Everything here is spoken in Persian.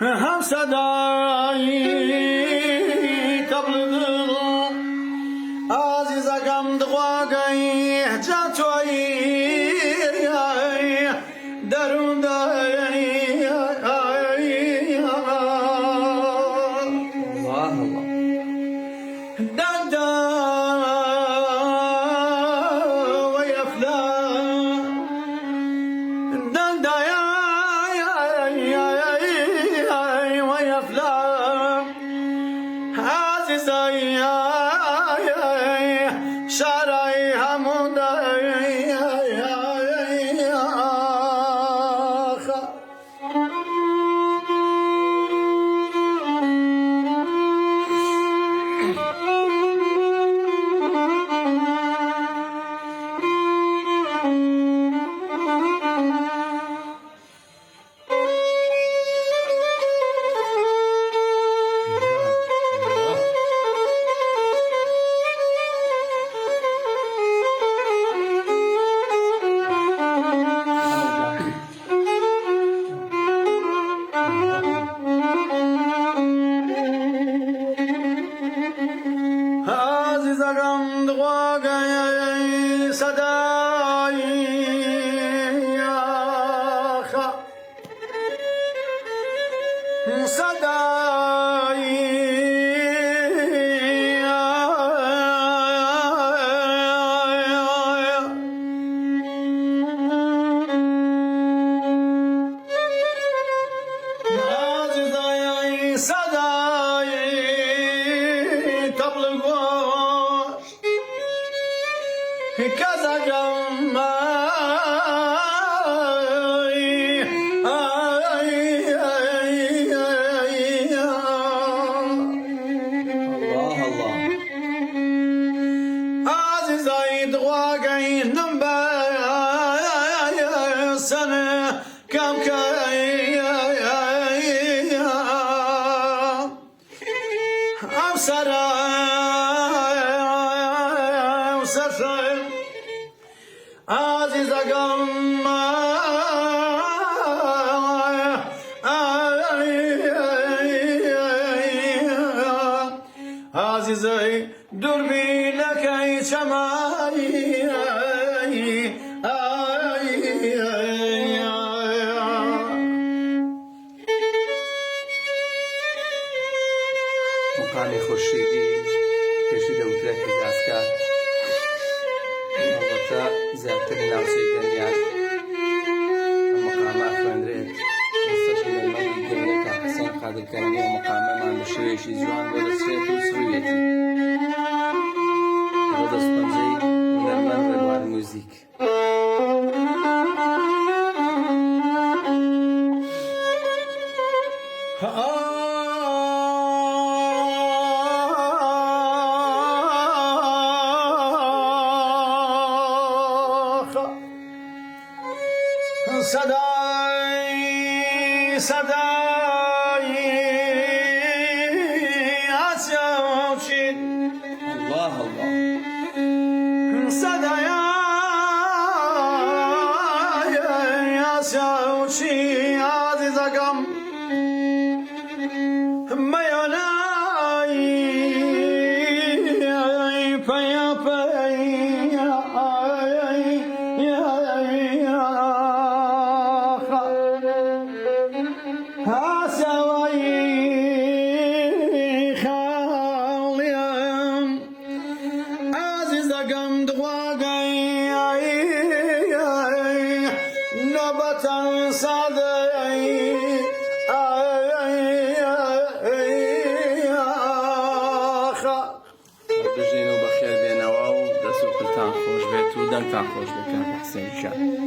هم صدایی تبلغ عزیزکم دقاقی جاتوی درون دایی الله الله دادا ويفلا دادا ويفلا عزيزي شرعي حمودي عزیزم دقاقی صدایی الله الله عزيزي دواقي نمبا سنة كم كاي أبصر وسرسل عزيزكم عزيزي دربي لك أي شمالي مقامی خورشیدی کشیده وترێک زاسکە ئەڵبەتە زیاتری ناوچەی گەنجان ئەم مقامە خوێندرێت ئێستاشی دەرمەندی گەورەکە حەسەن قادرکەرەمی ئەم مقامەمان بە شێوەیەکی جوان بۆ دەچرێت و سروویەتی بۆ دەستپەنجەی هونەرمەند ڕێبوار موزیک صدای آسیاوچین الله الله صدای آسیاوچین عزیزکم میانای پیا بژین و بەخێر بێنەوە و دەست و حالتان خۆش بێت و دەنگتان خۆش بێت کاک حسێن جان.